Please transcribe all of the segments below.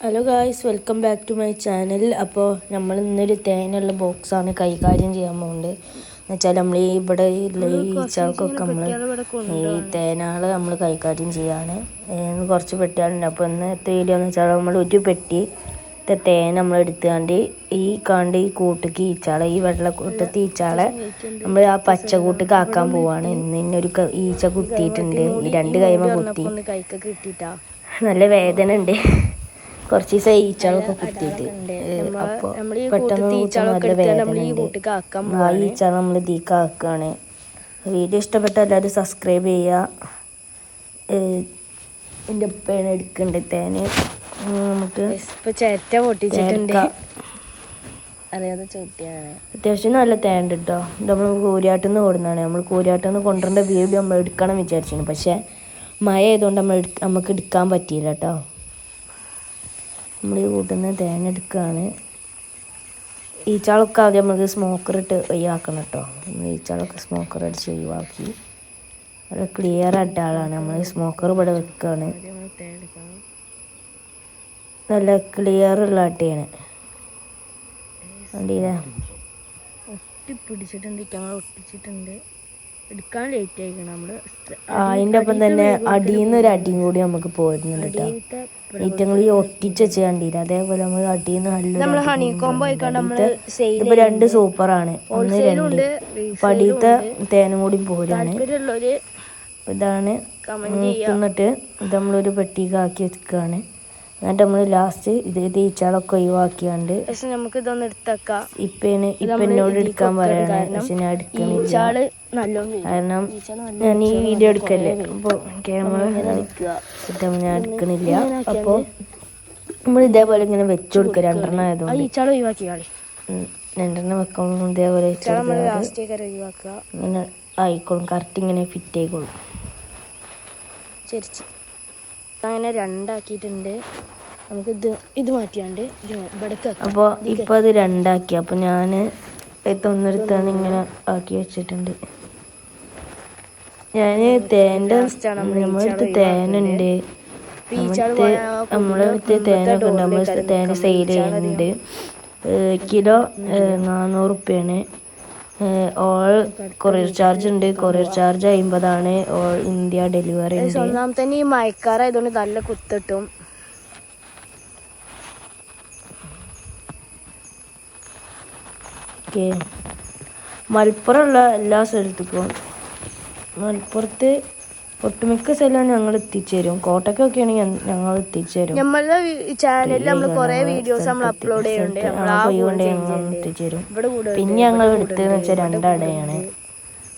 Hello guys, welcome back to my channel. അപ്പോൾ നമ്മൾ ഇന്നൊരു തേനുള്ള ബോക്സാണ് കൈകാര്യം ചെയ്യാൻ പോകുന്നത്. എന്നുവെച്ചാൽ നമ്മൾ ഇവിടെ ഉള്ള ഈ ഈച്ചകൾക്കൊക്കെ നമ്മൾ ഈ തേനാൾ നമ്മൾ കൈകാര്യം ചെയ്യാണ്. കുറച്ച് പെട്ടികളുണ്ട്. അപ്പോൾ ഇന്നത്തെ വീഡിയോ എന്ന് വെച്ചാൽ നമ്മൾ ഒരു പെട്ടി തേൻ നമ്മൾ എടുത്തുകൊണ്ട് ഈ കൂട്ടിക്ക് ഈച്ചാളെ, ഈ വെള്ളക്കൂട്ടത്ത് ഈച്ചാളെ നമ്മൾ ആ പച്ചക്കൂട്ടിക്ക് ആക്കാൻ പോവാണ്. ഇന്നൊരു ഈച്ച കുത്തിയിട്ടുണ്ട്. ഈ 2 കൈമ കുത്തി, നല്ല വേദന ഉണ്ട്. കുറച്ച് ദിവസം ഈച്ചകളൊക്കെ കുത്തിയിട്ട് അപ്പോൾ പെട്ടെന്ന് നല്ല വേദനയുണ്ട്. ആ ഈച്ച നമ്മൾ ഇതിലേക്ക് ആക്കുകയാണ്. വീഡിയോ ഇഷ്ടപ്പെട്ട എല്ലാവരും സബ്സ്ക്രൈബ് ചെയ്യുക. എൻ്റെ ഉപ്പയാണ് എടുക്കേണ്ടത് തേന്. നമുക്ക് അത്യാവശ്യം നല്ല തേൻ ഉണ്ട് കേട്ടോ. ഇത് നമ്മൾ കൂരിയാട്ടിൽ നിന്ന് കൊടുക്കുന്നതാണ്. നമ്മൾ കൂരിയാട്ടിൽ നിന്ന് കൊണ്ടുവരേണ്ട വീഡിയോ നമ്മൾ എടുക്കണം വിചാരിച്ചിരുന്നു. പക്ഷേ മഴ ആയതുകൊണ്ട് നമുക്ക് എടുക്കാൻ പറ്റിയില്ല കേട്ടോ. നമ്മൾ ഈ കൂട്ടുന്ന തേൻ എടുക്കുകയാണ്. ഈച്ചകളൊക്കെ ആദ്യം നമുക്ക് സ്മോക്കറിട്ട് ഒഴിവാക്കണം കേട്ടോ. നമ്മൾ ഈച്ചകളൊക്കെ സ്മോക്കർ അടിച്ച് ഒഴിവാക്കി അത് ക്ലിയർ ആയിട്ട് ആളാണ്. നമ്മൾ സ്മോക്കർ ഇവിടെ വെക്കുകയാണ്. നല്ല ക്ലിയർ ഉള്ള അട്ടയാണ്. കണ്ടില്ലേ, ഒട്ടിച്ചിട്ടുണ്ട്. എടുക്കാൻ ലേറ്റ് ആയിരിക്കണം. നമ്മൾ അതിൻ്റെ ഒപ്പം തന്നെ അടിയിൽ നിന്ന് ഒരു അടിയും കൂടി നമുക്ക് പോരുന്നുണ്ട് കേട്ടോ. ഈറ്റങ്ങൾ ഈ ഒട്ടിച്ച് വെച്ച് കണ്ടില്ല, അതേപോലെ നമ്മൾ അടിയിൽ നിന്ന് ഇപ്പൊ 2 സൂപ്പറാണ്. 1, 2 പടിയത്തെ തേനും കൂടി പോരാണ്. ഇതാണ്. എന്നിട്ട് ഇത് നമ്മളൊരു പെട്ടിക്ക് ആക്കി വെക്കുകയാണ്. എന്നിട്ട് നമ്മൾ ലാസ്റ്റ് ഇത് ഈച്ചകളൊക്കെ ഒഴിവാക്കിയാണ്ട് നമുക്ക് ഇതൊന്ന് എടുത്തേക്കാം. ഇപ്പനോട് എടുക്കാൻ പറയണേ. പക്ഷെ ഞാൻ എടുക്കണില്ല, കാരണം ഞാൻ ഈ വീഡിയോ എടുക്കല്ലേ. അപ്പോൾ ക്യാമറ ഞാൻ എടുക്കണില്ല. അപ്പോൾ നമ്മൾ ഇതേപോലെ ഇങ്ങനെ വെച്ചു കൊടുക്കുക. 2 ആയതുകൊണ്ട് 2 വെക്കുമ്പോൾ ഇതേപോലെ ഇങ്ങനെ ആയിക്കോളും. കറക്റ്റ് ഇങ്ങനെ ഫിറ്റ് ആയിക്കോളും. ശരി, അങ്ങനെ 2 ആക്കിയിട്ടുണ്ട്. നമുക്ക് ഇത് മാറ്റിയാണ്ട് അപ്പോൾ ഇപ്പം അത് 2 ആക്കി. അപ്പോൾ ഞാൻ ഒന്നെടുത്താണ് ഇങ്ങനെ ആക്കി വെച്ചിട്ടുണ്ട്. ഞാൻ നമ്മളടുത്ത് തേനുണ്ട്, നമ്മളടുത്ത് തേനൊക്കെ ഉണ്ട്. നമ്മൾ തേൻ സെയിൽ ചെയ്യുന്നുണ്ട്. കിലോ 400 റുപ്യാണ്. ഓൾ കൊറിയർ ചാർജ് ഉണ്ട്. Courier charge 50 all India delivery ഉണ്ട്. ഒന്നാമത്തെ ഈ മഴക്കാറായതുകൊണ്ട് നല്ല കുത്തിട്ടും. ഓക്കെ, മലപ്പുറമുള്ള എല്ലാ സ്ഥലത്തേക്കും, മലപ്പുറത്ത് ഒട്ടുമിക്ക സ്ഥലവും ഞങ്ങൾ എത്തിച്ചേരും. കോട്ടക്കൊക്കെ ആണെങ്കിൽ ഞങ്ങൾ എത്തിച്ചേരും. നമ്മളുടെ ചാനലിൽ നമ്മൾ കുറേ വീഡിയോസ് നമ്മൾ അപ്ലോഡ് ചെയ്യുന്നുണ്ട്. എത്തിച്ചേരും. പിന്നെ ഞങ്ങൾ എടുത്തതെന്ന് വെച്ചാൽ 2 അടയാണ്.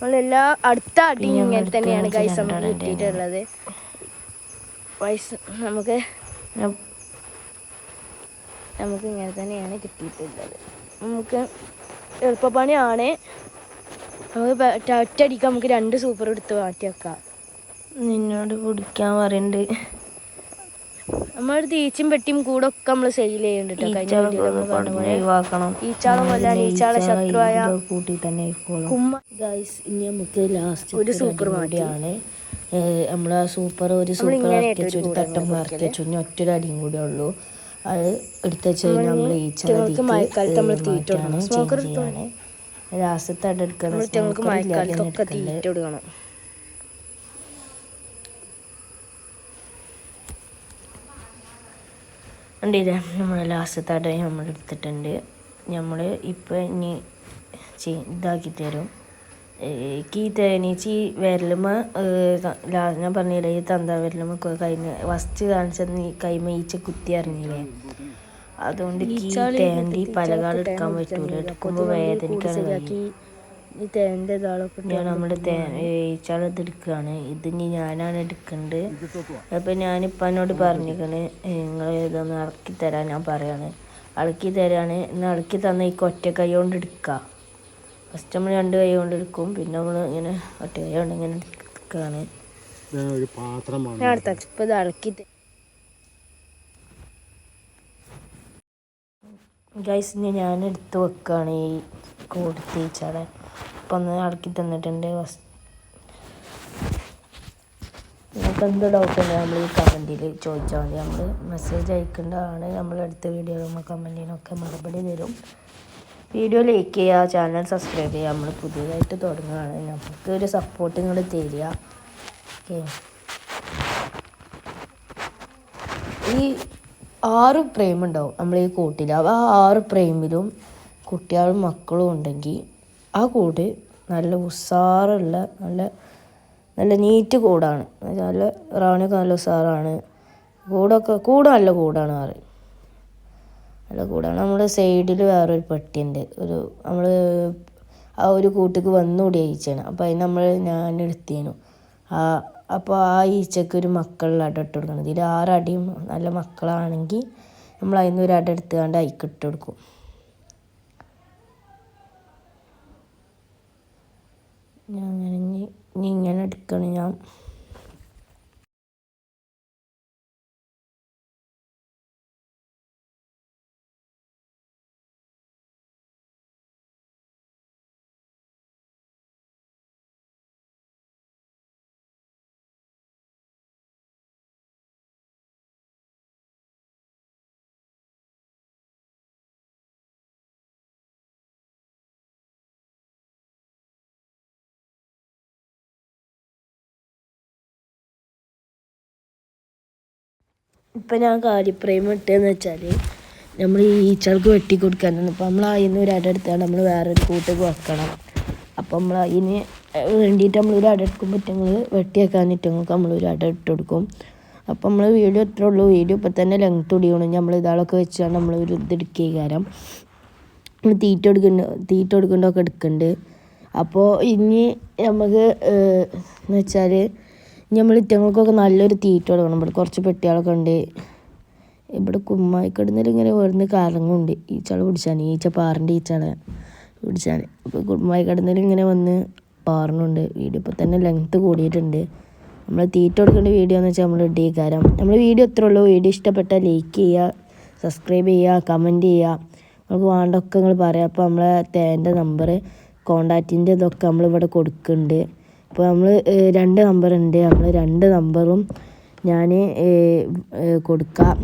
നമ്മളെല്ലാ അടുത്ത അടി ഇങ്ങനെ തന്നെയാണ് ഗൈസ് നമുക്ക് കിട്ടിയിട്ടുള്ളത്. നമുക്ക് ഇങ്ങനെ തന്നെയാണ് കിട്ടിയിട്ടുള്ളത്. നമുക്ക് എളുപ്പപ്പണിയാണ്. നമുക്ക് ഒറ്റയടിക്ക് നമുക്ക് 2 സൂപ്പർ എടുത്ത് മാറ്റി വെക്കാം. നിന്നോട് കുടിക്കാൻ പറയുന്നുണ്ട്. നമ്മളൊരു ഈച്ചും പെട്ടിയും കൂടെ ഒക്കെ നമ്മൾ സെയിൽ ചെയ്യുന്നുണ്ട്. ഈച്ചാളെ ശത്രുവായ കൂട്ടി തന്നെ ഇനി നമുക്ക് ലാസ്റ്റ് ഒരു സൂപ്പർ മാറ്റിയാണ്. നമ്മൾ ആ സൂപ്പർ ഒരു തട്ടം മാറ്റി വെച്ചു. ഇനി ഒറ്റൊരു അടിയും കൂടെ ഉള്ളൂ. അത് എടുത്ത് വെച്ച് കഴിഞ്ഞാൽ നമ്മൾ ഈച്ചകളെ മഴക്കാലത്താണ് ലാസ്റ്റത്തെ അട എടുക്കണം. മഴക്കാലത്തൊക്കെ തീറ്റ കൊടുക്കണം. കണ്ടില്ലേ, നമ്മൾ ലാസ്റ്റത്തെ അട നമ്മൾ എടുത്തിട്ടുണ്ട്. നമ്മൾ ഇപ്പം ഇനി ഇതാക്കി തരും. ഈ തേനീച്ചി വിരലുമ ഞാൻ പറഞ്ഞില്ലേ, ഈ തന്ത വിരലുമ കഴിഞ്ഞ് ഫസ്റ്റ് കാണിച്ചത് ഈ കൈമ ഈച്ച കുത്തി അറിഞ്ഞില്ലേ. അതുകൊണ്ട് ഈ തേൻ്റെ പലകാട് എടുക്കാൻ പറ്റൂല. എടുക്കുമ്പോൾ വേദനിക്കാണ്. ഞാൻ നമ്മുടെ ഈച്ചാളത് എടുക്കുകയാണ്. ഇത് ഇനി ഞാനാണ് എടുക്കേണ്ടത്. അപ്പം ഞാനിപ്പോൾ എന്നോട് പറഞ്ഞിരിക്കണ്, നിങ്ങൾ ഇതൊന്ന് ഇളക്കി തരാൻ ഞാൻ പറയാണ്. ഇളക്കി തരാണ്. എന്നാൽ ഇളക്കി തന്ന ഈ ഒറ്റ കൈ കൊണ്ട് എടുക്കുക. ഫസ്റ്റ് നമ്മൾ 2 കൈ കൊണ്ട് എടുക്കും. പിന്നെ നമ്മൾ ഇങ്ങനെ ഒറ്റ കൈ കൊണ്ട് ഇങ്ങനെ എടുക്കുകയാണ്. ഇപ്പം ഇത് ഇളക്കി ഗൈസ്, ഇനി ഞാൻ എടുത്ത് വെക്കുകയാണ് ഈ കൊടുത്ത് ഈച്ചാളെ. അപ്പം ഒന്ന് ഇളക്കി തന്നിട്ടുണ്ട്. നിങ്ങൾക്ക് എന്ത് ഡൗട്ട് ഉണ്ടെങ്കിൽ നമ്മൾ ഈ കമൻറ്റിൽ ചോദിച്ചാൽ മതി. നമ്മൾ മെസ്സേജ് അയക്കേണ്ടതാണ്. നമ്മൾ അടുത്ത വീഡിയോയിലും കമൻറ്റിനൊക്കെ മറുപടി തരും. വീഡിയോ ലൈക്ക് ചെയ്യുക, ചാനൽ സബ്സ്ക്രൈബ് ചെയ്യുക. നമ്മൾ പുതിയതായിട്ട് തുടങ്ങുകയാണ്. നമുക്ക് ഒരു സപ്പോർട്ട് ഇങ്ങോട്ട് തരിക. ഓക്കെ, ഈ 6 ഫ്രെയിം ഉണ്ടാവും നമ്മൾ ഈ കൂട്ടിൽ. ആ 6 ഫ്രെയിമിലും കുട്ടികളും മക്കളും ഉണ്ടെങ്കിൽ ആ കൂട് നല്ല ഉഷാറുള്ള നല്ല നീറ്റ് കൂടാണ്. നല്ല റാണിയൊക്കെ നല്ല ഉഷാറാണ്. കൂട് നല്ല കൂടാണ് പറയും. നല്ല കൂടാണ്. നമ്മുടെ സൈഡിൽ വേറൊരു പെട്ടിയുണ്ട്. നമ്മൾ ആ ഒരു കൂട്ടിക്ക് വന്നുകൂടി അയച്ചാണ്. അപ്പോൾ അതിന് ഞാൻ എടുത്തേനു. അപ്പോൾ ആ ഈച്ചയ്ക്ക് ഒരു മക്കളുടെ അട ഇട്ട് കൊടുക്കണം. ഇതിൽ 6 അടിയും നല്ല മക്കളാണെങ്കിൽ നമ്മൾ അതിൽ നിന്ന് ഒരു അട എടുത്തുകൊണ്ട് അതിക്ക് ഇട്ട് കൊടുക്കും. ഞാൻ ഇങ്ങനെ എടുക്കണം ഞാൻ. ഇപ്പം ഞാൻ കാലിഫ്രെയിം ഇട്ടതെന്ന് വെച്ചാൽ നമ്മൾ ഈ ഈച്ചകൾക്ക് വെട്ടി കൊടുക്കാനാണ്. അപ്പോൾ നമ്മൾ അതിന് ഒരു അട എടുത്താൽ നമ്മൾ വേറൊരു കൂട്ടേക്ക് വെക്കണം. അപ്പോൾ നമ്മൾ അതിന് വേണ്ടിയിട്ട് നമ്മളൊരു അട എടുക്കുമ്പോൾ ഇറ്റങ്ങൾ വെട്ടിയേക്കാനിറ്റങ്ങൾക്ക് നമ്മളൊരു അട ഇട്ട് കൊടുക്കും. അപ്പോൾ നമ്മൾ വീഡിയോ ഇത്രേ ഉള്ളൂ. വീഡിയോ ഇപ്പം തന്നെ ലെങ്ത് ഒടിയണം. നമ്മൾ ഇതാളൊക്കെ വെച്ചാൽ നമ്മളൊരു ഇതെടുക്കുകയും നമ്മൾ തീറ്റ കൊടുക്കേണ്ടതൊക്കെ എടുക്കുന്നുണ്ട്. അപ്പോൾ ഇനി നമുക്ക് എന്ന് വെച്ചാൽ നമ്മൾ ഇറ്റങ്ങൾക്കൊക്കെ നല്ലൊരു തീറ്റ കൊടുക്കണം. ഇവിടെ കുറച്ച് പെട്ടികളൊക്കെ ഉണ്ട്. ഇവിടെ കുമ്മായിക്കിടുന്നതിൽ ഇങ്ങനെ വരുന്ന കറങ്ങുണ്ട് ഈച്ചകൾ പിടിച്ചാൽ. പാറിൻ്റെ ഈച്ചകളെ പിടിച്ചാൽ. അപ്പോൾ കുമ്മായിക്കിടുന്നതിൽ ഇങ്ങനെ വന്ന് പാറുന്നുണ്ട്. വീഡിയോ ഇപ്പോൾ തന്നെ ലെങ്ത്ത് കൂടിയിട്ടുണ്ട്. നമ്മൾ തീറ്റ കൊടുക്കേണ്ട വീഡിയോ എന്ന് വെച്ചാൽ നമ്മൾ ഇടീക്കാരം. നമ്മൾ വീഡിയോ ഇത്രേ ഉള്ളൂ. വീഡിയോ ഇഷ്ടപ്പെട്ടാൽ ലൈക്ക് ചെയ്യുക, സബ്സ്ക്രൈബ് ചെയ്യുക, കമൻറ്റ് ചെയ്യുക. നമുക്ക് വേണ്ടതൊക്കെ നിങ്ങൾ പറയാം. അപ്പോൾ നമ്മളെ തേൻ്റെ നമ്പർ കോണ്ടാക്റ്റിൻ്റെ ഇതൊക്കെ നമ്മളിവിടെ കൊടുക്കുന്നുണ്ട്. അപ്പോൾ നമ്മൾ 2 നമ്പറുണ്ട്. നമ്മൾ 2 നമ്പറും ഞാൻ കൊടുക്കാം.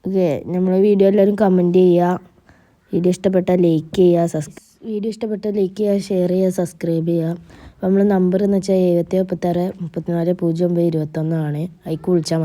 ഓക്കെ, നമ്മൾ വീഡിയോ എല്ലാവരും കമൻറ്റ് ചെയ്യുക. വീഡിയോ ഇഷ്ടപ്പെട്ടാൽ ലൈക്ക് ചെയ്യുക, ഷെയർ ചെയ്യുക, സബ്സ്ക്രൈബ് ചെയ്യുക. അപ്പോൾ നമ്മൾ നമ്പർ എന്ന് വെച്ചാൽ 77 34 09 21 ആണ്. അതിലേക്ക് വിളിച്ചാൽ